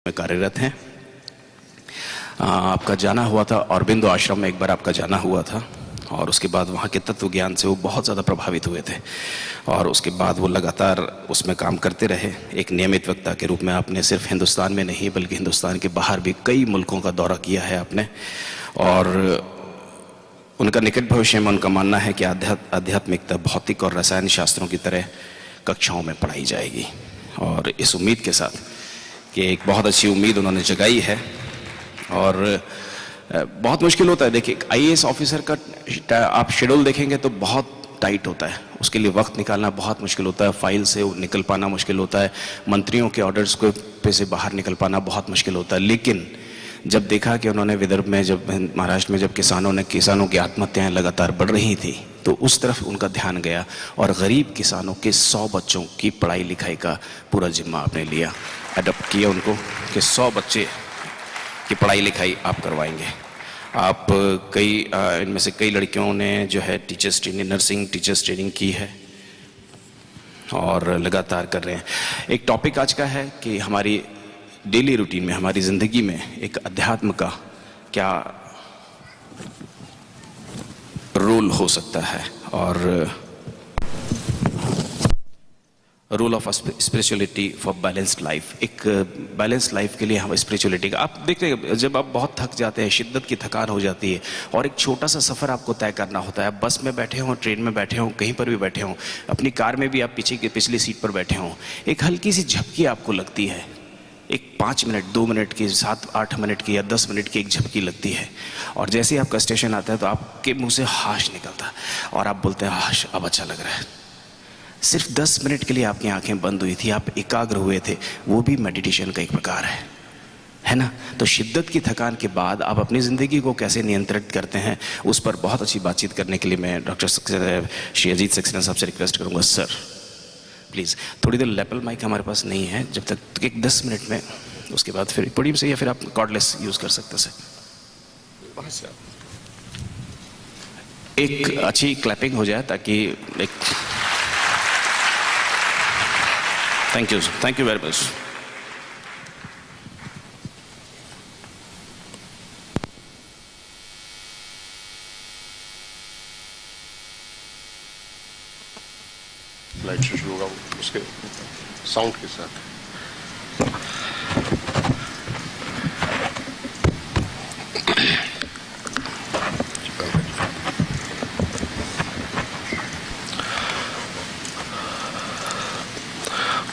में कार्यरत हैं। आपका जाना हुआ था औरबिंदो आश्रम में, एक बार आपका जाना हुआ था और उसके बाद वहाँ के तत्व ज्ञान से वो बहुत ज़्यादा प्रभावित हुए थे और उसके बाद वो लगातार उसमें काम करते रहे। एक नियमित वक्ता के रूप में आपने सिर्फ हिंदुस्तान में नहीं बल्कि हिंदुस्तान के बाहर भी कई मुल्कों का दौरा किया है आपने। और उनका निकट भविष्य में उनका मानना है कि आध्यात्मिकता भौतिक और रसायन शास्त्रों की तरह कक्षाओं में पढ़ाई जाएगी। और इस उम्मीद के साथ कि एक बहुत अच्छी उम्मीद उन्होंने जगाई है और बहुत मुश्किल होता है। देखिए, आईएएस ऑफिसर का आप शेड्यूल देखेंगे तो बहुत टाइट होता है, उसके लिए वक्त निकालना बहुत मुश्किल होता है, फाइल से निकल पाना मुश्किल होता है, मंत्रियों के ऑर्डर्स को पे से बाहर निकल पाना बहुत मुश्किल होता है। लेकिन जब देखा कि उन्होंने विदर्भ में, जब महाराष्ट्र में जब किसानों की आत्महत्याएं लगातार बढ़ रही थी तो उस तरफ उनका ध्यान गया और गरीब किसानों के 100 बच्चों की पढ़ाई लिखाई का पूरा जिम्मा आपने लिया, अडॉप्ट किया उनको कि 100 बच्चे की पढ़ाई लिखाई आप करवाएंगे। आप इनमें से कई लड़कियों ने जो है teachers training, nursing teachers training की है और लगातार कर रहे हैं। एक टॉपिक आज का है कि हमारी डेली रूटीन में, हमारी ज़िंदगी में एक अध्यात्म का क्या रोल हो सकता है और role of spirituality for balanced life. एक बैलेंस लाइफ के लिए हम स्पिरिचुअलिटी का, आप देखते हैं जब आप बहुत थक जाते हैं, शिद्दत की थकान हो जाती है और एक छोटा सा सफ़र आपको तय करना होता है, आप बस में बैठे हों, ट्रेन में बैठे हों, कहीं पर भी बैठे हों, अपनी कार में भी आप पिछली सीट पर बैठे हों, एक हल्की सी झपकी आपको लगती है, एक 5 मिनट 2 मिनट की 7-8 मिनट की या 10 मिनट की एक झपकी लगती है और जैसे ही आपका स्टेशन आता है तो आपके मुंह से हाश निकलता है और आप बोलते हैं हाश अब अच्छा लग रहा है। सिर्फ 10 मिनट के लिए आपकी आंखें बंद हुई थी, आप एकाग्र हुए थे, वो भी मेडिटेशन का एक प्रकार है ना। तो शिद्दत की थकान के बाद आप अपनी ज़िंदगी को कैसे नियंत्रित करते हैं, उस पर बहुत अच्छी बातचीत करने के लिए मैं डॉक्टर श्री अजीत सक्सेना साहब से रिक्वेस्ट करूँगा, सर प्लीज़ थोड़ी देर लेपल माइक हमारे पास नहीं है, जब तक तो एक 10 मिनट में, उसके बाद फिर पोडियम से या फिर आप कॉर्डलेस यूज़ कर सकते हैं। एक अच्छी क्लैपिंग हो जाए ताकि एक thank you very much. Light से शुरू होगा उसके साउंड के साथ।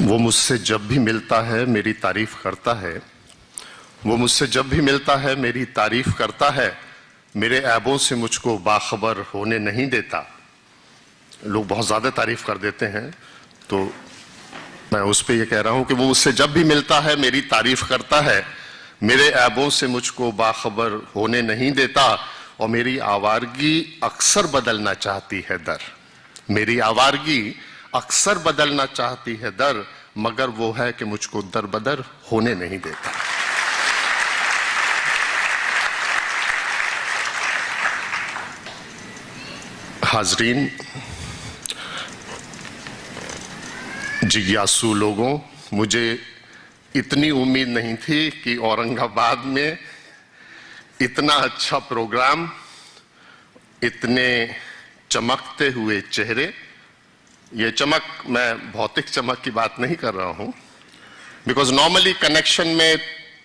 वो मुझसे जब भी मिलता है मेरी तारीफ करता है, वो मुझसे जब भी मिलता है मेरी तारीफ करता है, मेरे ऐबों से मुझको बाखबर होने नहीं देता। लोग बहुत ज़्यादा तारीफ कर देते हैं तो मैं उस पर यह कह रहा हूं कि वो मुझसे जब भी मिलता है मेरी तारीफ करता है, मेरे ऐबों से मुझको बाखबर होने नहीं देता और मेरी आवारगी अक्सर बदलना चाहती है दर। मेरी आवारगी अक्सर बदलना चाहती है दर, मगर वो है कि मुझको दर बदर होने नहीं देता। हाजरीन, जिज्ञासु लोगों, मुझे इतनी उम्मीद नहीं थी कि औरंगाबाद में इतना अच्छा प्रोग्राम, इतने चमकते हुए चेहरे। ये चमक, मैं भौतिक चमक की बात नहीं कर रहा हूं, बिकॉज नॉर्मली कनेक्शन में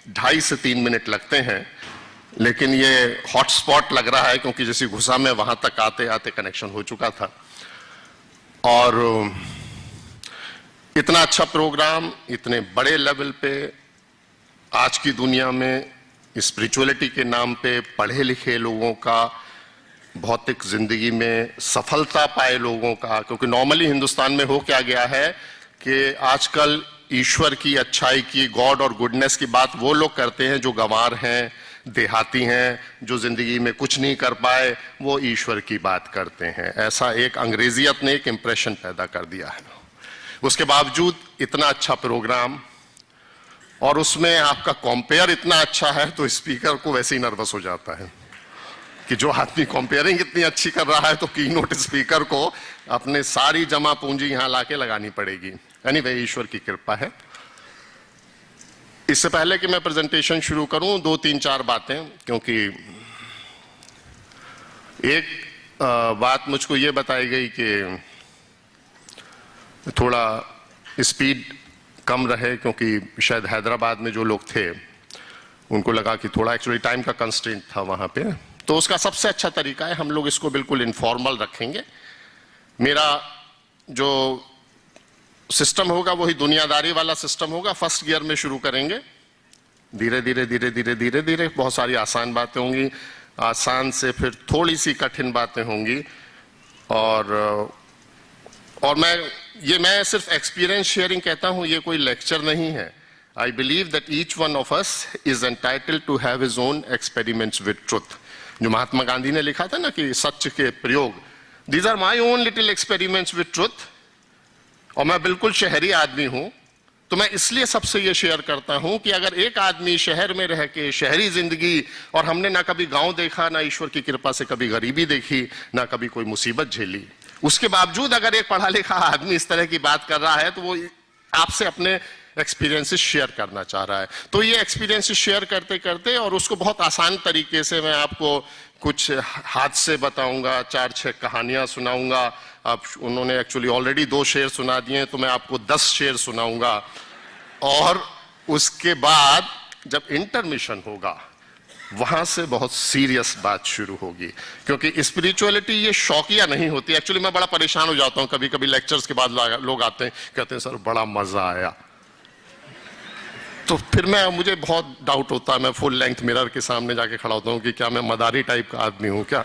2.5 से 3 मिनट लगते हैं, लेकिन ये हॉटस्पॉट लग रहा है क्योंकि जैसे घुसा में वहां तक आते आते कनेक्शन हो चुका था। और इतना अच्छा प्रोग्राम इतने बड़े लेवल पे, आज की दुनिया में स्पिरिचुअलिटी के नाम पे पढ़े लिखे लोगों का, भौतिक जिंदगी में सफलता पाए लोगों का, क्योंकि नॉर्मली हिंदुस्तान में हो क्या गया है कि आजकल ईश्वर की, अच्छाई की, गॉड और गुडनेस की बात वो लोग करते हैं जो गंवार हैं, देहाती हैं, जो जिंदगी में कुछ नहीं कर पाए, वो ईश्वर की बात करते हैं। ऐसा एक अंग्रेजियत ने एक इंप्रेशन पैदा कर दिया है। उसके बावजूद इतना अच्छा प्रोग्राम और उसमें आपका कंपेयर इतना अच्छा है तो स्पीकर को वैसे ही नर्वस हो जाता है कि जो आदमी कंपेयरिंग इतनी अच्छी कर रहा है तो कीनोट स्पीकर को अपने सारी जमा पूंजी यहां लाके लगानी पड़ेगी। एनीवे, ईश्वर की कृपा है। इससे पहले कि मैं प्रेजेंटेशन शुरू करूं, 2-3-4 बातें, क्योंकि एक बात मुझको ये बताई गई कि थोड़ा स्पीड कम रहे, क्योंकि शायद हैदराबाद में जो लोग थे उनको लगा कि थोड़ा एक्चुअली टाइम का कंस्ट्रेंट था वहां पे। तो उसका सबसे अच्छा तरीका है हम लोग इसको बिल्कुल इनफॉर्मल रखेंगे। मेरा जो सिस्टम होगा वही दुनियादारी वाला सिस्टम होगा। फर्स्ट गियर में शुरू करेंगे, धीरे धीरे धीरे धीरे धीरे धीरे बहुत सारी आसान बातें होंगी, आसान से फिर थोड़ी सी कठिन बातें होंगी। और मैं सिर्फ एक्सपीरियंस शेयरिंग कहता हूं, ये कोई लेक्चर नहीं है। I believe that each one of us is entitled to have his own experiments with truth. जो महात्मा गांधी ने लिखा था ना कि सत्य के प्रयोग, these are my own little experiments with truth. और मैं बिल्कुल शहरी आदमी हूं, तो मैं इसलिए सबसे ये शेयर करता हूं कि अगर एक आदमी शहर में रह के शहरी जिंदगी, और हमने ना कभी गांव देखा, ना ईश्वर की कृपा से कभी गरीबी देखी, ना कभी कोई मुसीबत झेली, उसके बावजूद अगर एक पढ़ा लिखा आदमी इस तरह की बात कर रहा है तो वो आपसे अपने एक्सपीरियंसेस शेयर करना चाह रहा है। तो ये एक्सपीरियंसेस शेयर करते करते, और उसको बहुत आसान तरीके से मैं आपको कुछ हादसे बताऊंगा, 4-6 कहानियां सुनाऊंगा। अब उन्होंने एक्चुअली ऑलरेडी 2 शेर सुना दिए, तो मैं आपको 10 शेर सुनाऊंगा। और उसके बाद जब इंटरमिशन होगा, वहां से बहुत सीरियस बात शुरू होगी, क्योंकि स्पिरिचुअलिटी ये शौकिया नहीं होती। एक्चुअली मैं बड़ा परेशान हो जाता हूं कभी कभी लेक्चर्स के बाद लोग आते हैं, कहते हैं सर बड़ा मजा आया। तो फिर मुझे बहुत डाउट होता है, मैं फुल लेंथ मिरर के सामने जाके खड़ा होता हूं कि क्या मैं मदारी टाइप का आदमी हूं क्या।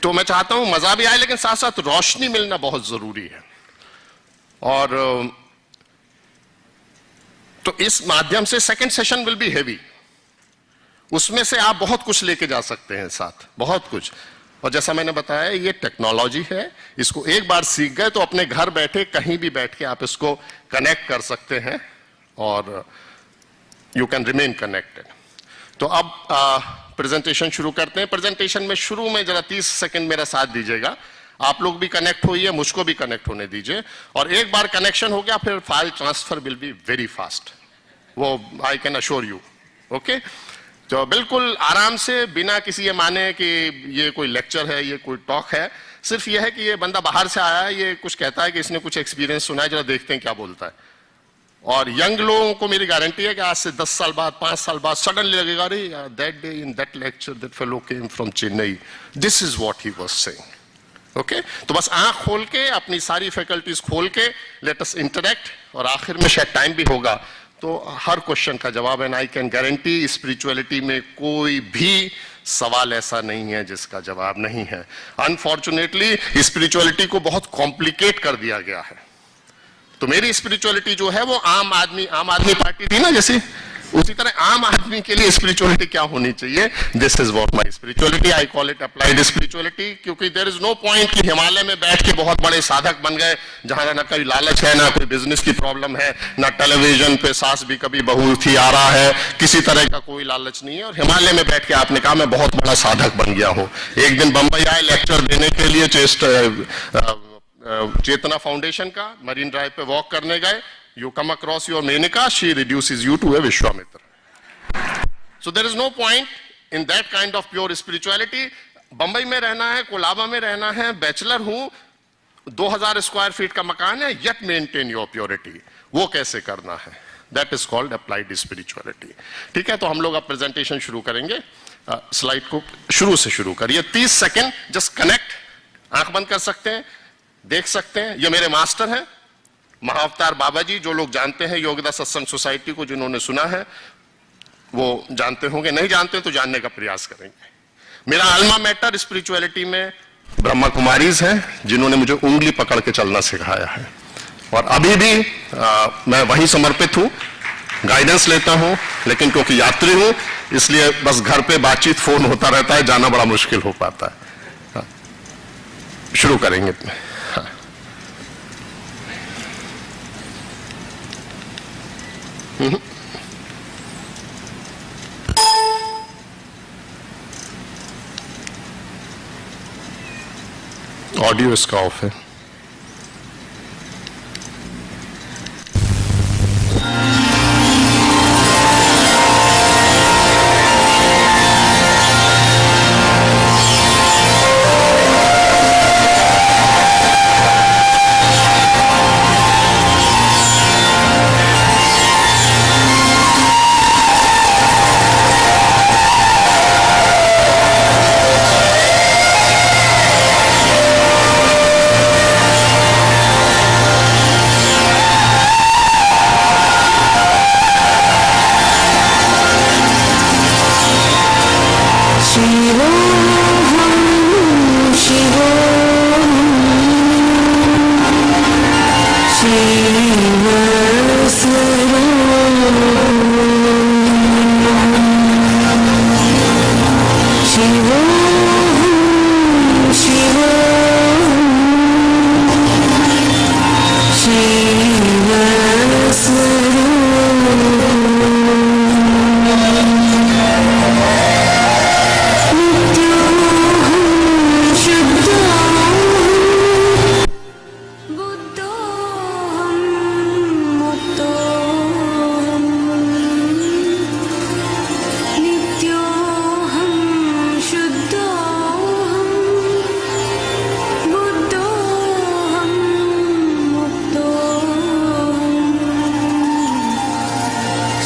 तो मैं चाहता हूं मजा भी आए, लेकिन साथ साथ रोशनी मिलना बहुत जरूरी है। और तो इस माध्यम से second session will be heavy, उसमें से आप बहुत कुछ लेके जा सकते हैं साथ, बहुत कुछ। और जैसा मैंने बताया, ये टेक्नोलॉजी है, इसको एक बार सीख गए तो अपने घर बैठे कहीं भी बैठ के आप इसको कनेक्ट कर सकते हैं, और यू कैन रिमेन कनेक्टेड। तो अब प्रेजेंटेशन शुरू करते हैं। प्रेजेंटेशन में शुरू में जरा 30 सेकंड मेरा साथ दीजिएगा। आप लोग भी कनेक्ट होइए, मुझको भी कनेक्ट होने दीजिए। और एक बार कनेक्शन हो गया, फिर file transfer will be very fast, वो I can assure you. Okay, तो बिल्कुल आराम से, बिना किसी ये माने कि ये कोई लेक्चर है, ये कोई टॉक है। सिर्फ ये है कि ये बंदा बाहर से आया है, ये कुछ कहता है कि इसने कुछ एक्सपीरियंस सुना है, जरा देखते हैं क्या बोलता है। और यंग लोगों को मेरी गारंटी है कि आज से 10 साल बाद, 5 साल बाद सडनली लगेगा, अरे that day in that lecture that fellow came from Chennai, this is what he was saying. Okay, तो बस आंख खोल के, अपनी सारी फैकल्टीज खोल के, लेट अस इंटरेक्ट। और आखिर में शायद टाइम भी होगा तो हर क्वेश्चन का जवाब है। आई कैन गारंटी स्पिरिचुअलिटी में कोई भी सवाल ऐसा नहीं है जिसका जवाब नहीं है। अनफॉर्चुनेटली स्पिरिचुअलिटी को बहुत कॉम्प्लिकेट कर दिया गया है। तो मेरी स्पिरिचुअलिटी जो है वो आम आदमी पार्टी थी ना जैसे, उसी तरह आम आदमी के लिए स्पिरिचुअलिटी क्या होनी चाहिए, this is what my spirituality, I call it applied spirituality. क्योंकि देयर इज नो पॉइंट कि हिमालय में बैठ के बहुत बड़े साधक बन गए, जहां ना कोई लालच है, ना कोई बिजनेस की प्रॉब्लम है, ना टेलीविजन पे सास भी कभी बहू थी आ रहा है, किसी तरह का कोई लालच नहीं है। और हिमालय में बैठ के आपने कहा मैं बहुत बड़ा साधक बन गया हूं। एक दिन बंबई आए लेक्चर देने के लिए, चेतना फाउंडेशन का, मरीन ड्राइव पे वॉक करने गए, you come across your Menaka, she reduces you to a Vishwamitra. So there is no point in that kind of pure spirituality. Bombay में रहना है, कोलाबा में रहना है, बैचलर हूं, 2000 स्क्वायर फीट का मकान है, yet maintain your purity. वो कैसे करना है? That is called applied spirituality. ठीक है, तो हम लोग अब प्रेजेंटेशन शुरू करेंगे। स्लाइड को शुरू से शुरू करिए, 30 सेकेंड, जस्ट कनेक्ट, आंख बंद कर सकते हैं, देख सकते हैं। ये मेरे मास्टर हैं महाअवतार बाबा जी, जो लोग जानते हैं योगदा सत्संग सोसाइटी को, जिन्होंने सुना है वो जानते होंगे, नहीं जानते तो जानने का प्रयास करेंगे। मेरा अल्मा मैटर स्पिरिचुअलिटी में ब्रह्मा कुमारीज हैं, जिन्होंने मुझे उंगली पकड़ के चलना सिखाया है। और अभी भी मैं वहीं समर्पित हूं, गाइडेंस लेता हूं, लेकिन क्योंकि यात्री हूं इसलिए बस घर पे बातचीत फोन होता रहता है, जाना बड़ा मुश्किल हो पाता है। शुरू करेंगे। ऑडियो इसका ऑफ है।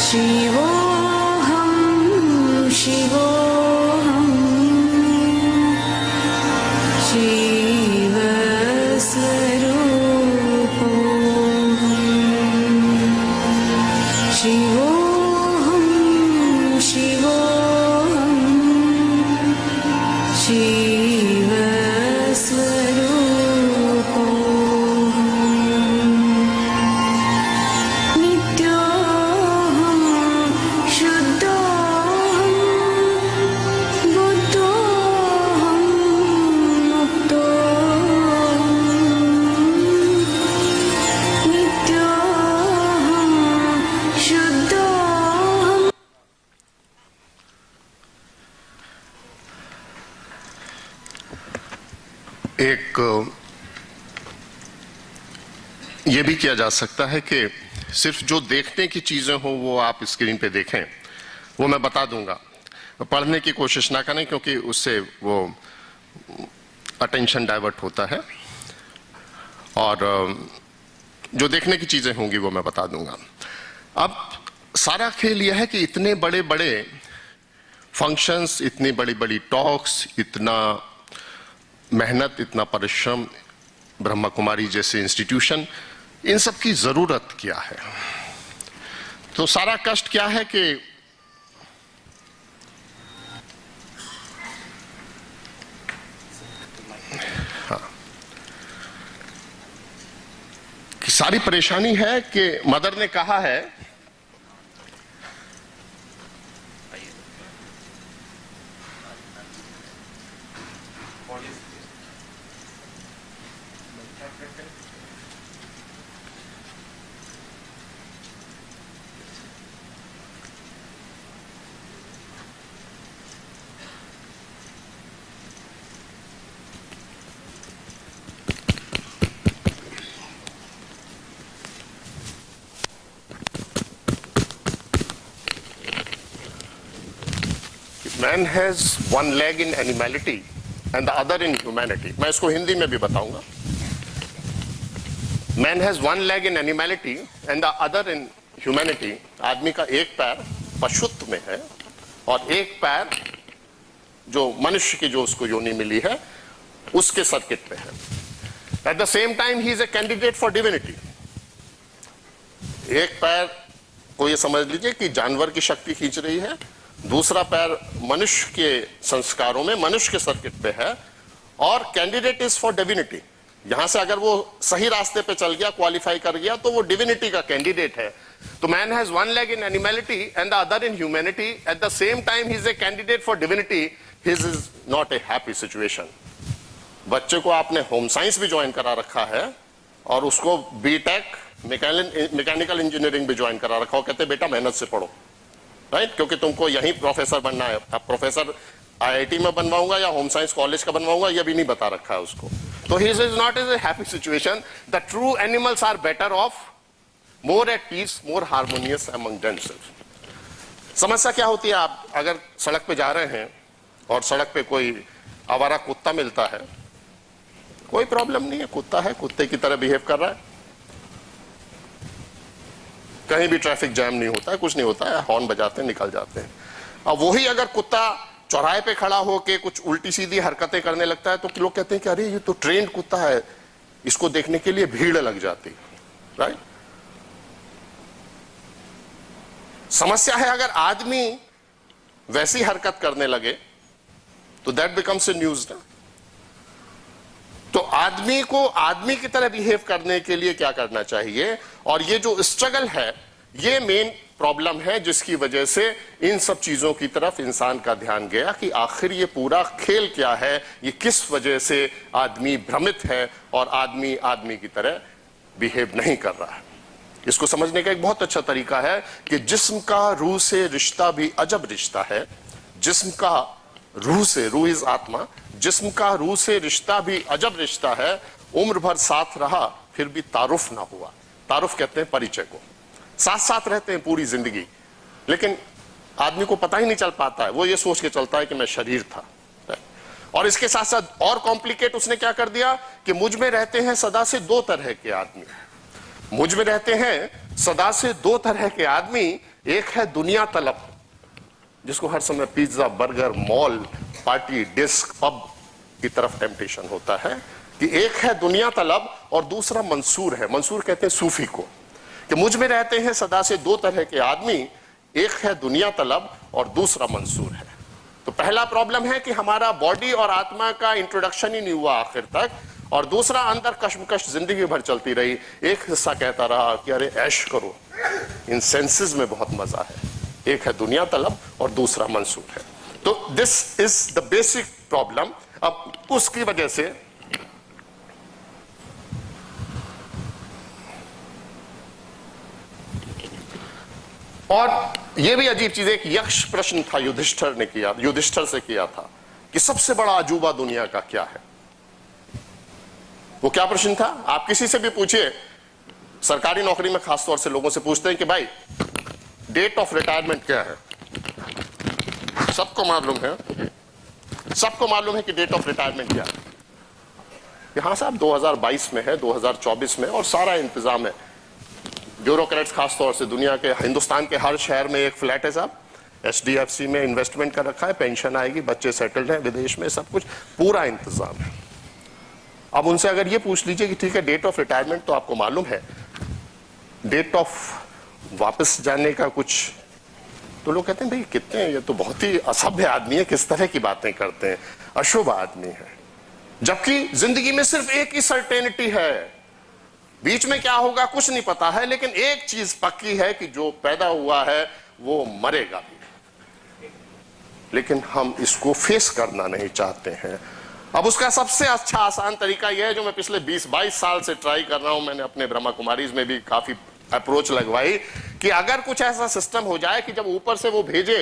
शिवोऽहं शिवोऽहं शिवस्वरूपोऽहं शिवोऽहं शिवोऽहं शिवस्वरूपोऽहं नित्योऽहं शुद्धोऽहं बुद्धोऽहं मुक्तोऽहं नित्योऽहं शुद्धोऽहं एक ये भी किया जा सकता है कि सिर्फ जो देखने की चीजें हो वो आप स्क्रीन पे देखें, वो मैं बता दूंगा। पढ़ने की कोशिश ना करें क्योंकि उससे वो अटेंशन डाइवर्ट होता है, और जो देखने की चीजें होंगी वो मैं बता दूंगा। अब सारा खेल यह है कि इतने बड़े बड़े फंक्शंस, इतनी बड़ी बड़ी टॉक्स, इतना मेहनत, इतना परिश्रम, ब्रह्मा कुमारी जैसे इंस्टीट्यूशन, इन सब की जरूरत क्या है? तो सारा कष्ट क्या है कि सारी परेशानी है कि मदर ने कहा है man has one leg in animality and the other in humanity. मैं इसको हिंदी में भी बताऊंगा। Man has one leg in animality and the other in humanity. आदमी का एक पैर पशुत्व में है और एक पैर जो मनुष्य की जो उसको योनि मिली है उसके सर्किट पे है। At the same time he is a candidate for divinity. एक पैर को ये समझ लीजिए कि जानवर की शक्ति खींच रही है, दूसरा पैर मनुष्य के संस्कारों में, मनुष्य के सर्किट पे है, और कैंडिडेट इज फॉर डिविनिटी। यहां से अगर वो सही रास्ते पे चल गया, क्वालिफाई कर गया, तो वो डिविनिटी का कैंडिडेट है। तो man has one leg in animality and the other in humanity. At the same time he is a candidate for divinity. His is not a happy situation. बच्चे को आपने होम साइंस भी join करा रखा है और उसको बीटेक मैकेनिकल इंजीनियरिंग भी ज्वाइन करा रखा हो। कहते बेटा मेहनत से पढ़ो, राइट, क्योंकि तुमको यहीं प्रोफेसर बनना है। अब प्रोफेसर आईआईटी में बनवाऊंगा या होम साइंस कॉलेज का बनवाऊंगा, यह भी नहीं बता रखा है उसको। तो he is not is a happy situation. The true animals are better off, more at peace, more harmonious among themselves. समस्या क्या होती है? आप अगर सड़क पे जा रहे हैं और सड़क पे कोई आवारा कुत्ता मिलता है, कोई प्रॉब्लम नहीं है, कुत्ता है, कुत्ते की तरह बिहेव कर रहा है, कहीं भी ट्रैफिक जैम नहीं होता है, कुछ नहीं होता है, हॉर्न बजाते हैं, निकल जाते हैं। अब वही अगर कुत्ता चौराहे पे खड़ा होके कुछ उल्टी सीधी हरकतें करने लगता है तो लोग कहते हैं कि अरे ये तो ट्रेंड कुत्ता है, इसको देखने के लिए भीड़ लग जाती है, राइट। समस्या है अगर आदमी वैसी हरकत करने लगे तो दैट बिकम्स ए न्यूज ना। तो आदमी को आदमी की तरह बिहेव करने के लिए क्या करना चाहिए? और ये जो स्ट्रगल है, ये मेन प्रॉब्लम है जिसकी वजह से इन सब चीजों की तरफ इंसान का ध्यान गया कि आखिर ये पूरा खेल क्या है, ये किस वजह से आदमी भ्रमित है और आदमी आदमी की तरह बिहेव नहीं कर रहा है। इसको समझने का एक बहुत अच्छा तरीका है कि जिस्म का रूह से रिश्ता भी अजब रिश्ता है। जिस्म का रूह से, रूह इज आत्मा, जिस्म का रूह से रिश्ता भी अजब रिश्ता है। उम्र भर साथ रहा फिर भी तारुफ ना हुआ। तारुफ कहते हैं परिचय को। साथ साथ रहते हैं पूरी जिंदगी, लेकिन आदमी को पता ही नहीं चल पाता है, वो ये सोच के चलता है कि मैं शरीर था। और इसके साथ साथ और कॉम्प्लिकेट उसने क्या कर दिया कि मुझ में रहते हैं सदा से दो तरह के आदमी। मुझ में रहते हैं सदा से दो तरह के आदमी, एक है दुनिया तलब, जिसको हर समय pizza, burger, mall, party, disc, pub की तरफ टेम्पटेशन होता है, कि एक है दुनिया तलब और दूसरा मंसूर है। मंसूर कहते हैं सूफी को, कि मुझ में रहते हैं सदा से दो तरह के आदमी, एक है दुनिया तलब और दूसरा मंसूर है। तो पहला प्रॉब्लम है कि हमारा बॉडी और आत्मा का इंट्रोडक्शन ही नहीं हुआ आखिर तक, और दूसरा अंदर कश्मकश जिंदगी भर चलती रही। एक हिस्सा कहता रहा कि अरे ऐश करो, इन सेंसेस में बहुत मजा है। एक है दुनिया तलब और दूसरा मंसूर है। तो this is the basic problem. अब उसकी वजह से और यह भी अजीब चीज है कि यक्ष प्रश्न था युधिष्ठिर से किया था कि सबसे बड़ा अजूबा दुनिया का क्या है। वो क्या प्रश्न था? आप किसी से भी पूछिए, सरकारी नौकरी में खासतौर से लोगों से पूछते हैं कि भाई डेट ऑफ रिटायरमेंट क्या है। सबको मालूम है कि डेट ऑफ रिटायरमेंट क्या है। यहां साहब 2022 में है, 2024 में, और सारा इंतजाम है। ब्यूरोक्रेट्स खासतौर से दुनिया के, हिंदुस्तान के हर शहर में एक फ्लैट है साहब, HDFC में इन्वेस्टमेंट कर रखा है, पेंशन आएगी, बच्चे सेटल्ड हैं विदेश में, सब कुछ पूरा इंतजाम है। अब उनसे अगर ये पूछ लीजिए कि ठीक है डेट ऑफ रिटायरमेंट तो आपको मालूम है, डेट ऑफ वापस जाने का कुछ, तो लोग कहते हैं भाई कितने, ये तो बहुत ही असभ्य आदमी है, किस तरह की बातें करते हैं, अशुभ आदमी है। जबकि जिंदगी में सिर्फ एक ही सर्टेनिटी है, बीच में क्या होगा कुछ नहीं पता है, लेकिन एक चीज पक्की है कि जो पैदा हुआ है वो मरेगा भी। लेकिन हम इसको फेस करना नहीं चाहते हैं। अब उसका सबसे अच्छा आसान तरीका यह है, जो मैं पिछले 20-22 साल से ट्राई कर रहा हूं, मैंने अपने ब्रह्मा कुमारीज में भी काफी अप्रोच लगवाई, कि अगर कुछ ऐसा सिस्टम हो जाए कि जब ऊपर से वो भेजे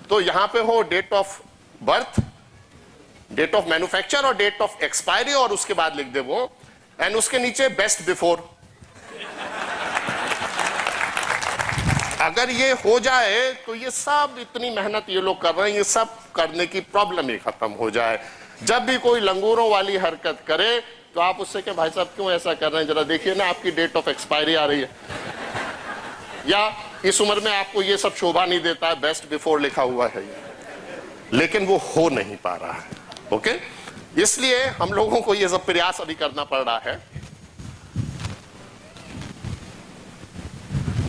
तो यहां पे हो date of birth, date of manufacture और डेट ऑफ एक्सपायरी, और उसके बाद लिख दे वो, एंड उसके नीचे बेस्ट बिफोर। अगर ये हो जाए तो ये सब इतनी मेहनत ये लोग कर रहे हैं, ये सब करने की प्रॉब्लम ही खत्म हो जाए। जब भी कोई लंगूरों वाली हरकत करे तो आप उससे कहें भाई साहब क्यों ऐसा कर रहे हैं, जरा देखिए ना आपकी डेट ऑफ एक्सपायरी आ रही है, या इस उम्र में आपको ये सब शोभा नहीं देता है, बेस्ट बिफोर लिखा हुआ है। लेकिन वो हो नहीं पा रहा है। ओके, इसलिए हम लोगों को ये सब प्रयास अभी करना पड़ रहा है।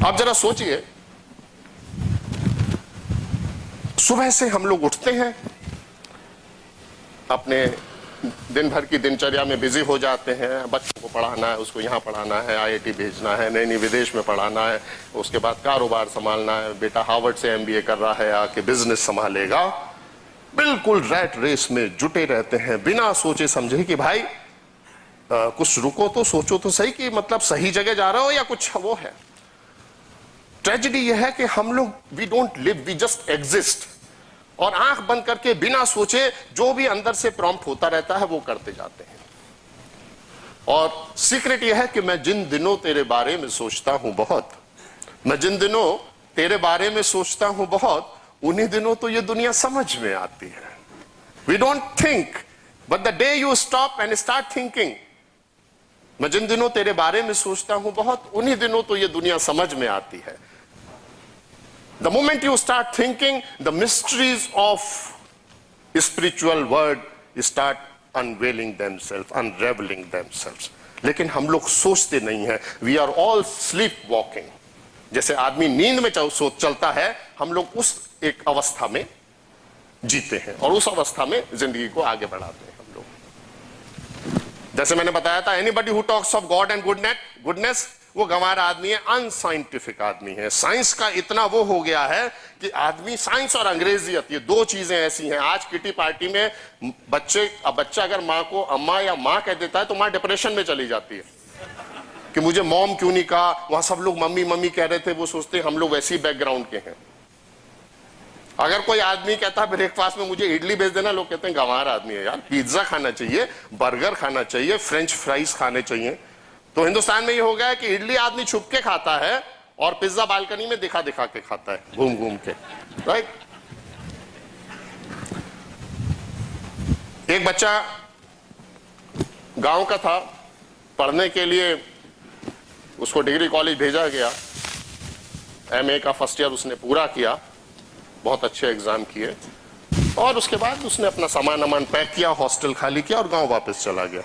आप जरा सोचिए, सुबह से हम लोग उठते हैं, अपने दिन भर की दिनचर्या में बिजी हो जाते हैं, बच्चों को पढ़ाना है, उसको यहाँ पढ़ाना है, IIT भेजना है, नई विदेश में पढ़ाना है, उसके बाद कारोबार संभालना है, बेटा हार्वर्ड से MBA कर रहा है, आके बिजनेस संभालेगा। बिल्कुल रैट रेस में जुटे रहते हैं, बिना सोचे समझे कि भाई कुछ रुको तो सोचो तो सही कि मतलब सही जगह जा रहे हो या कुछ वो है। ट्रेजेडी यह है कि हम लोग we don't live, we just exist, और आंख बंद करके बिना सोचे जो भी अंदर से प्रॉम्प्ट होता रहता है वो करते जाते हैं। और सीक्रेट यह है कि मैं जिन दिनों तेरे बारे में सोचता हूं बहुत, मैं जिन दिनों तेरे बारे में सोचता हूं बहुत, उन्हीं दिनों तो ये दुनिया समझ में आती है। We don't think, but the day you stop and start thinking, मैं जिन दिनों तेरे बारे में सोचता हूं बहुत, उन्हीं दिनों तो ये दुनिया समझ में आती है। The moment you start thinking, the mysteries of spiritual world start unveiling themselves, unraveling themselves. लेकिन हम लोग सोचते नहीं हैं। We are all sleepwalking. जैसे आदमी नींद में चलता है, हम लोग उस एक अवस्था में जीते हैं और उस अवस्था में जिंदगी को आगे बढ़ाते हैं हम लोग। जैसे मैंने बताया था, anybody who talks of God and goodness, वो गंवार आदमी है, अनसाइंटिफिक आदमी है। साइंस का इतना वो हो गया है कि आदमी, साइंस और अंग्रेजियत, ये दो चीजें ऐसी हैं। आज किटी पार्टी में बच्चा अगर माँ को अम्मा या माँ कह देता है तो माँ डिप्रेशन में चली जाती है कि मुझे मॉम क्यों नहीं कहा। वहां सब लोग मम्मी मम्मी कह रहे थे, वो सोचते हम लोग वैसी बैकग्राउंड के हैं। अगर कोई आदमी कहता है ब्रेकफास्ट में मुझे इडली भेज देना, लोग कहते हैं गंवार आदमी है यार, पिज्जा खाना चाहिए, बर्गर खाना चाहिए, फ्रेंच फ्राइज खाने चाहिए। तो हिंदुस्तान में ये हो गया है कि इडली आदमी छुप के खाता है और पिज्जा बालकनी में दिखा दिखा के खाता है, घूम घूम के। राइट। एक बच्चा गांव का था, पढ़ने के लिए उसको डिग्री कॉलेज भेजा गया। एमए का फर्स्ट ईयर उसने पूरा किया, बहुत अच्छे एग्जाम किए, और उसके बाद उसने अपना सामान वामान पैक किया, हॉस्टल खाली किया और गांव वापस चला गया।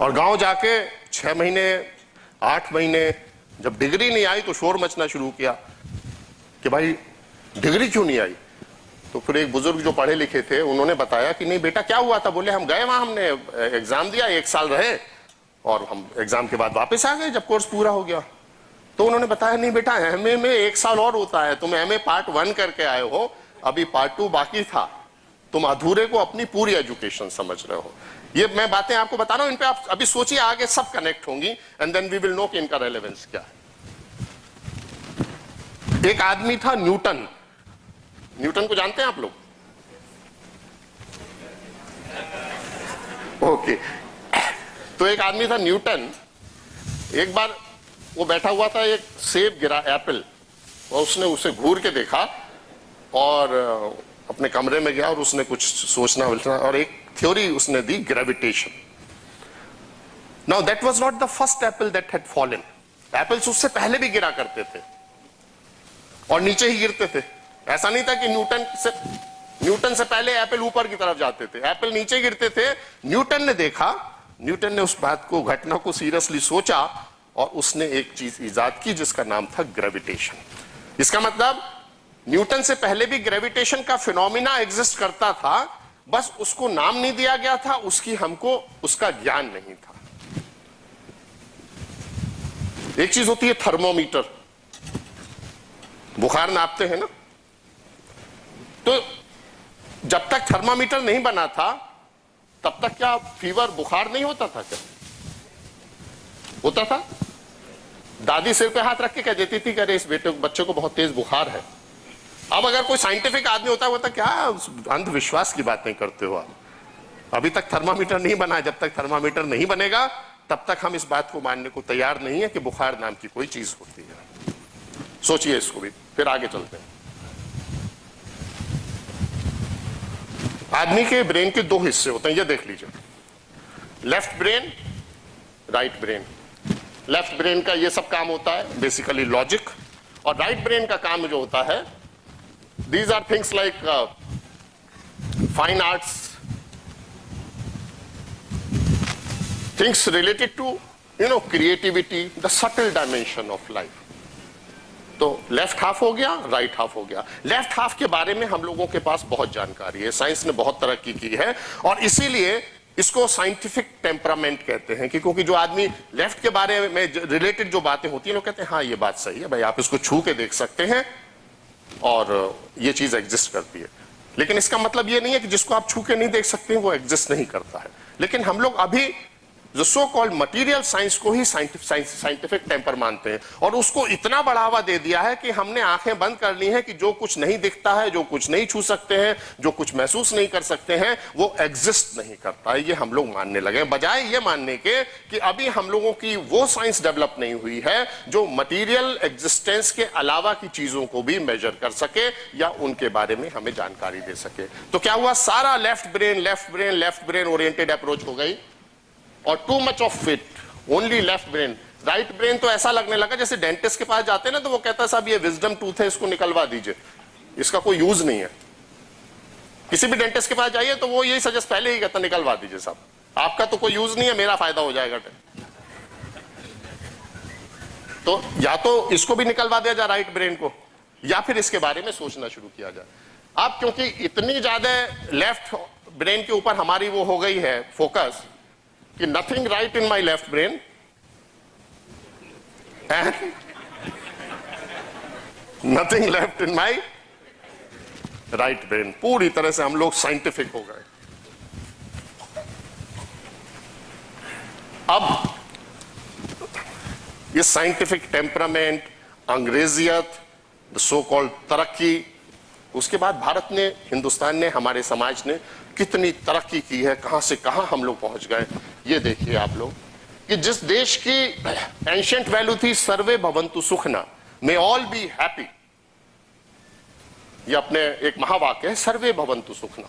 और गांव जाके 6 महीने 8 महीने जब डिग्री नहीं आई तो शोर मचना शुरू किया कि भाई डिग्री क्यों नहीं आई। तो फिर एक बुजुर्ग जो पढ़े लिखे थे उन्होंने बताया कि नहीं बेटा क्या हुआ था। बोले हम गए वहां, हमने एग्जाम दिया, 1 साल रहे और हम एग्जाम के बाद वापस आ गए जब कोर्स पूरा हो गया। तो उन्होंने बताया नहीं बेटा, एमए में 1 साल और होता है, तुम एमए पार्ट 1 करके आए हो, अभी पार्ट 2 बाकी था, तुम अधूरे को अपनी पूरी एजुकेशन समझ रहे हो। ये मैं बातें आपको बता रहा हूं, इन पे आप अभी सोचिए, आगे सब कनेक्ट होंगी and then we will know कि इनका रेलेवेंस क्या है। एक आदमी था न्यूटन, न्यूटन को जानते हैं आप लोग? ओके। तो एक आदमी था न्यूटन, एक बार वो बैठा हुआ था, एक सेब गिरा, एप्पल, और उसने उसे घूर के देखा और अपने कमरे में गया और उसने कुछ सोचना और एक थ्योरी उसने दी, gravitation. Now that was not the first apple that had fallen. Apples उससे पहले भी गिरा करते थे और नीचे ही गिरते थे। ऐसा नहीं था कि न्यूटन से पहले एप्पल ऊपर की तरफ जाते थे, एप्पल नीचे गिरते थे। न्यूटन ने देखा, न्यूटन ने उस बात को, घटना को सीरियसली सोचा और उसने एक चीज इजाद की जिसका नाम था ग्रेविटेशन। इसका मतलब न्यूटन से पहले भी ग्रेविटेशन का फिनोमिना एग्जिस्ट करता था, बस उसको नाम नहीं दिया गया था, हमको उसका ज्ञान नहीं था। एक चीज होती है थर्मोमीटर, बुखार नापते हैं ना, तो जब तक थर्मामीटर नहीं बना था तब तक क्या फीवर, बुखार नहीं होता था? क्या होता था? दादी सिर पे हाथ रख के कह देती थी कि अरे इस बच्चे को बहुत तेज बुखार है। अब अगर कोई साइंटिफिक आदमी होता है क्या अंधविश्वास की बातें करते हो आप? अभी तक थर्मामीटर नहीं बना है, जब तक थर्मामीटर नहीं बनेगा तब तक हम इस बात को मानने को तैयार नहीं है कि बुखार नाम की कोई चीज होती है। सोचिए इसको भी, फिर आगे चलते हैं। आदमी के ब्रेन के 2 हिस्से होते हैं, ये देख लीजिए, left brain, right brain. Left brain का ये सब काम होता है बेसिकली लॉजिक, और राइट ब्रेन का काम जो होता है, these are things like fine arts, things related to creativity, the subtle dimension of life. तो लेफ्ट हाफ हो गया, राइट हाफ हो गया। लेफ्ट हाफ के बारे में हम लोगों के पास बहुत जानकारी है, साइंस ने बहुत तरक्की की है और इसीलिए इसको साइंटिफिक टेम्परामेंट कहते हैं, क्योंकि जो आदमी लेफ्ट के बारे में रिलेटेड जो बातें होती हैं, लोग कहते हैं हाँ ये बात सही है भाई, आप इसको छू के देख सकते हैं और ये चीज एग्जिस्ट करती है। लेकिन इसका मतलब ये नहीं है कि जिसको आप छू के नहीं देख सकते वो एग्जिस्ट नहीं करता है। लेकिन हम लोग अभी जो सो कॉल्ड मटीरियल साइंस को ही साइंटिफिक टेम्पर मानते हैं और उसको इतना बढ़ावा दे दिया है कि हमने आंखें बंद कर ली हैं कि जो कुछ नहीं दिखता है, जो कुछ नहीं छू सकते हैं, जो कुछ महसूस नहीं कर सकते हैं, वो एग्जिस्ट नहीं करता है। ये हम लोग मानने लगे, बजाय ये मानने के कि अभी हम लोगों की वो साइंस डेवलप नहीं हुई है जो मटीरियल एग्जिस्टेंस के अलावा की चीजों को भी मेजर कर सके या उनके बारे में हमें जानकारी दे सके। तो क्या हुआ, सारा लेफ्ट ब्रेन ओरिएंटेड अप्रोच हो गई और too much of it only left brain. Right brain तो ऐसा लगने लगा जैसे डेंटिस्ट के पास जाते हैं ना, तो वो कहता है साहब ये विजडम टूथ है, इसको निकलवा दीजिए, इसका कोई यूज नहीं है। किसी भी डेंटिस्ट के पास जाइए तो वो यही सजेस्ट पहले ही कहता निकलवा दीजिए साहब, आपका तो कोई यूज नहीं है, मेरा फायदा हो जाएगा। तो या तो इसको भी निकलवा दिया जाए राइट ब्रेन को, या फिर इसके बारे में सोचना शुरू किया जाए। अब क्योंकि इतनी ज्यादा लेफ्ट ब्रेन के ऊपर हमारी वो हो गई है फोकस कि nothing right in my left brain and nothing left in my right brain, पूरी तरह से हम लोग साइंटिफिक हो गए। अब ये साइंटिफिक टेम्परामेंट, अंग्रेजियत, सो कॉल्ड तरक्की, उसके बाद भारत ने, हिंदुस्तान ने, हमारे समाज ने कितनी तरक्की की है, कहां से कहां हम लोग पहुंच गए। ये देखिए आप लोग कि जिस देश की एंशिएंट वैल्यू थी सर्वे भवन्तु सुखना, मे ऑल बी हैप्पी, ये अपने एक महावाक्य है, सर्वे भवन्तु सुखना।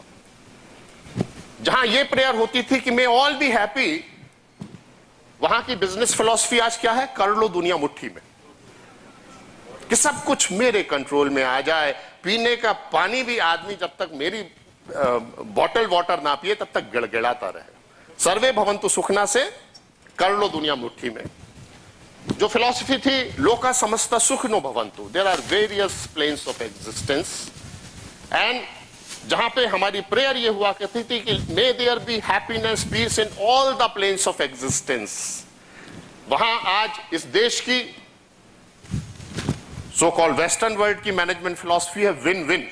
जहां ये प्रेयर होती थी कि मे ऑल बी हैप्पी, वहां की बिजनेस फिलॉसफी आज क्या है, कर लो दुनिया मुट्ठी में। कि सब कुछ मेरे कंट्रोल में आ जाए, पीने का पानी भी आदमी जब तक मेरी बॉटल वाटर ना पिए तब तक गिड़गिड़ाता रहे। सर्वे भवन्तु सुखना से कर लो दुनिया मुट्ठी में। जो फिलॉसफी थी लोका समस्ता सुखनो भवन्तु, there are various planes of existence, and जहां पे हमारी प्रेयर ये हुआ करती थी कि may there be happiness peace in all the planes of existence, वहां आज इस देश की सो कॉल्ड वेस्टर्न वर्ल्ड की मैनेजमेंट फिलॉसफी है विन विन।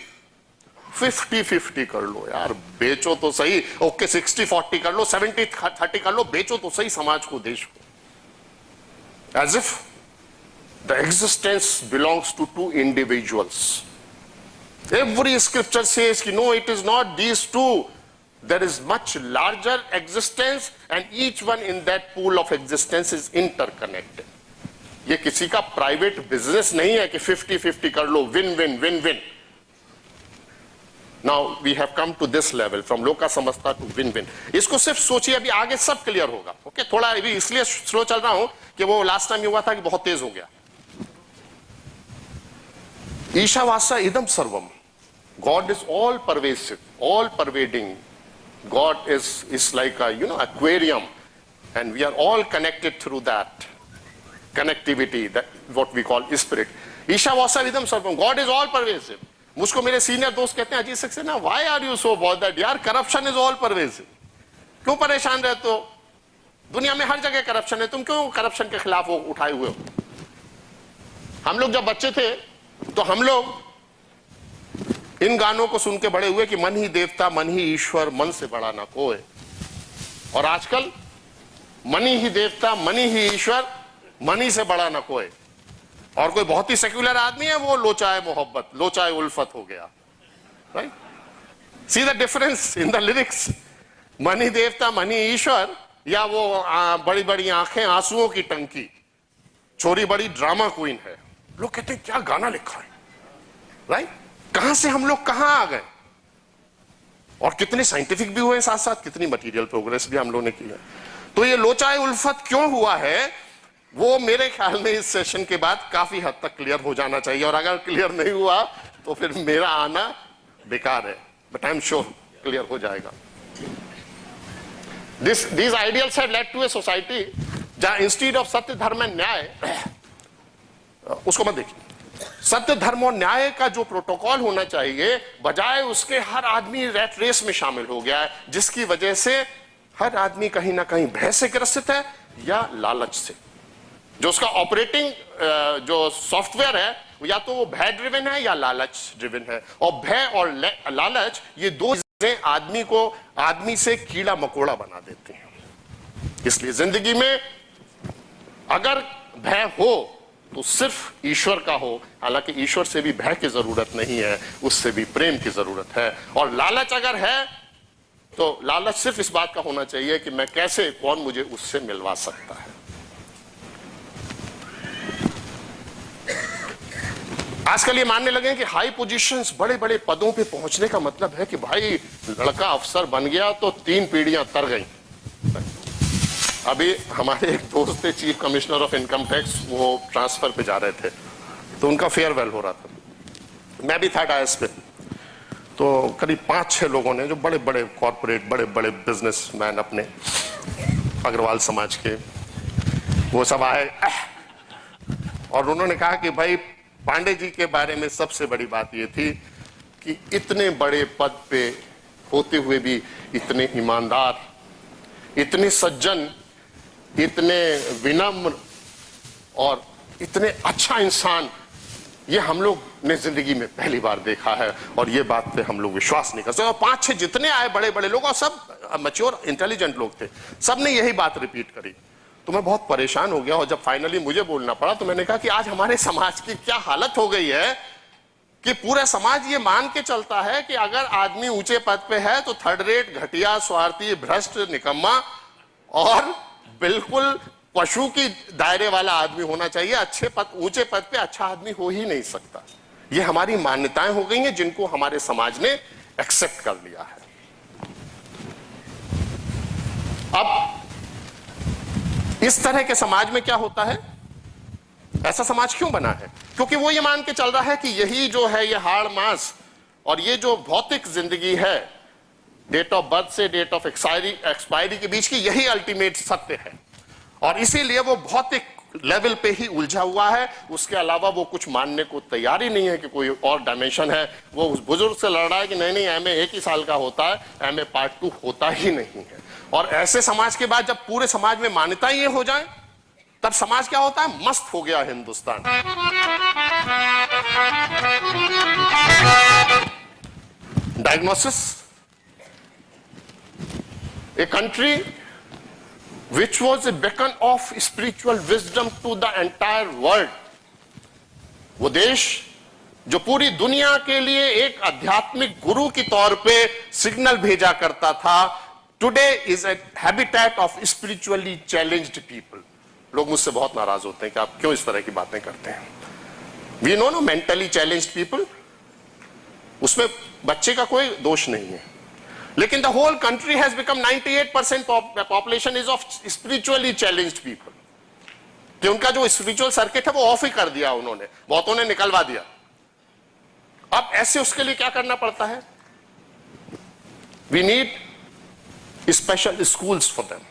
50-50 कर लो यार, बेचो तो सही, ओके 60-40 कर लो, 70-30 कर लो, बेचो तो सही समाज को, देश को। As if the existence belongs to two individuals. Every scripture says कि no, it is not these two. There is much larger existence and each one in that pool of existence is interconnected. ये किसी का private business नहीं है कि 50-50 कर लो, win win win win. Now we have come to this level from लोका समस्ता to win win। इसको सिर्फ सोचिए, अभी आगे सब क्लियर होगा। ओके, थोड़ा अभी इसलिए स्लो चल रहा हूं कि वो लास्ट टाइम हुआ था कि बहुत तेज हो गया। ईशावासा इदम सर्वम, God is all pervasive, all pervading. God is like a aquarium and we are all connected through that connectivity, that what we call spirit। ईशावासा इदम सर्वम, गॉड इज ऑल परवेसिव। मुझको मेरे सीनियर दोस्त कहते हैं Ajit Saxena, why are you so bothered यार, corruption is all pervasive, क्यों परेशान रहते हो? दुनिया में हर जगह करप्शन है, तुम क्यों करप्शन के खिलाफ उठाए हुए हो? हम लोग जब बच्चे थे तो हम लोग इन गानों को सुन के बड़े हुए कि मन ही देवता मन ही ईश्वर, मन से बड़ा ना कोई। और आजकल मनी ही देवता मनी ही ईश्वर, मनी से बड़ा ना कोई। और कोई बहुत ही सेक्युलर आदमी है वो लोचाए मोहब्बत, लोचाए उल्फत हो गया। Right, see the difference in the lyrics. Money देवता मनी ईश्वर, या वो बड़ी बड़ी आंखें आंसुओं की टंकी, छोरी बड़ी ड्रामा क्वीन है। लोग कहते हैं क्या गाना लिखा है। राइट, कहां से हम लोग कहां आ गए, और कितने साइंटिफिक भी हुए साथ साथ, कितनी मटेरियल प्रोग्रेस भी हम लोग ने की है। तो ये लोचाए उल्फत क्यों हुआ है, वो मेरे ख्याल में इस सेशन के बाद काफी हद तक क्लियर हो जाना चाहिए। और अगर क्लियर नहीं हुआ तो फिर मेरा आना बेकार है, but I am sure clear हो जाएगा। These ideals have led to a society जहां इंस्टीड ऑफ सत्य धर्म एंड न्याय, उसको मत देखिए, सत्य धर्म और न्याय का जो प्रोटोकॉल होना चाहिए, बजाय उसके हर आदमी रैट रेस में शामिल हो गया है, जिसकी वजह से हर आदमी कहीं ना कहीं भय से ग्रसित है या लालच से। जो उसका ऑपरेटिंग जो सॉफ्टवेयर है या तो वो भय ड्रिवन है या लालच ड्रिवन है। और भय और लालच, ये दो चीजें आदमी से कीड़ा मकोड़ा बना देती हैं। इसलिए जिंदगी में अगर भय हो तो सिर्फ ईश्वर का हो, हालांकि ईश्वर से भी भय की जरूरत नहीं है, उससे भी प्रेम की जरूरत है। और लालच अगर है तो लालच सिर्फ इस बात का होना चाहिए कि मैं कैसे, कौन मुझे उससे मिलवा सकता है। आजकल ये मानने लगे कि हाई पोजीशंस, बड़े बड़े पदों पे पहुंचने का मतलब है कि भाई लड़का अफसर बन गया तो 3 पीढ़ियां तर गई। अभी हमारे एक दोस्त थे chief commissioner of income tax, वो ट्रांसफर पे जा रहे थे तो उनका फेयरवेल हो रहा था, मैं भी था डायस पे। तो करीब 5-6 लोगों ने, जो बड़े बड़े कॉर्पोरेट, बड़े बड़े बिजनेसमैन अपने अग्रवाल समाज के, वो सब आए और उन्होंने कहा कि भाई पांडे जी के बारे में सबसे बड़ी बात ये थी कि इतने बड़े पद पे होते हुए भी इतने ईमानदार, इतने सज्जन, इतने विनम्र और इतने अच्छा इंसान, ये हम लोग ने जिंदगी में पहली बार देखा है। और ये बात पे हम लोग विश्वास नहीं कर सकते। और 5-6 जितने आए बड़े बड़े लोग, और सब मैच्योर इंटेलिजेंट लोग थे, सब ने यही बात रिपीट करी। तो मैं बहुत परेशान हो गया और जब फाइनली मुझे बोलना पड़ा तो मैंने कहा कि आज हमारे समाज की क्या हालत हो गई है कि पूरा समाज ये मान के चलता है कि अगर आदमी ऊंचे पद पे है तो थर्ड रेट, घटिया, स्वार्थी, भ्रष्ट, निकम्मा और बिल्कुल पशु की दायरे वाला आदमी होना चाहिए। अच्छे पद, ऊंचे पद पे अच्छा आदमी हो ही नहीं सकता। ये हमारी मान्यताएं हो गई हैं जिनको हमारे समाज ने एक्सेप्ट कर लिया है। अब इस तरह के समाज में क्या होता है, ऐसा समाज क्यों बना है? क्योंकि वो ये मान के चल रहा है कि यही जो है ये हाड़ मांस और ये जो भौतिक जिंदगी है, डेट ऑफ बर्थ से डेट ऑफ एक्सपायरी के बीच की, यही अल्टीमेट सत्य है। और इसीलिए वो भौतिक लेवल पे ही उलझा हुआ है, उसके अलावा वो कुछ मानने को तैयार ही नहीं है कि कोई और डायमेंशन है। वो उस बुजुर्ग से लड़ रहा है कि नहीं नहीं, एमए 1 ही साल का होता है, एमए पार्ट 2 होता ही नहीं है। और ऐसे समाज के बाद जब पूरे समाज में मान्यता ये हो जाए, तब समाज क्या होता है? मस्त हो गया Hindustan. Diagnosis, a country which was a beacon of spiritual wisdom to the entire world, वो देश जो पूरी दुनिया के लिए एक आध्यात्मिक गुरु की तौर पे सिग्नल भेजा करता था, today is a habitat of spiritually challenged people. लोग मुझसे बहुत नाराज होते हैं कि आप क्यों इस तरह की बातें करते हैं। We know no mentally challenged people, उसमें बच्चे का कोई दोष नहीं है, लेकिन the whole country has become 98% population is of spiritually challenged people, कि उनका जो स्पिरिचुअल सर्किट है वो ऑफ ही कर दिया उन्होंने, बहुतों ने निकलवा दिया। अब ऐसे उसके लिए क्या करना पड़ता है? We need special schools for them,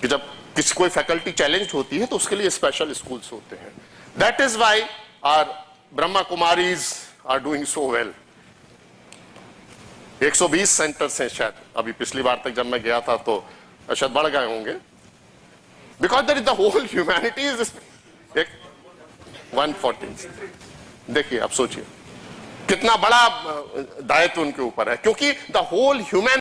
कि जब किसी कोई फैकल्टी चैलेंज होती है तो उसके लिए स्पेशल स्कूल्स होते हैं। That is why our Brahma Kumaris are doing so well. 120 centres हैं शायद, अभी पिछली बार तक जब मैं गया था तो शायद बढ़ गए होंगे, because there is the whole humanity is 140। देखिए, आप सोचिए कितना बड़ा दायित्व उनके ऊपर है, क्योंकि द होल ह्यूमैन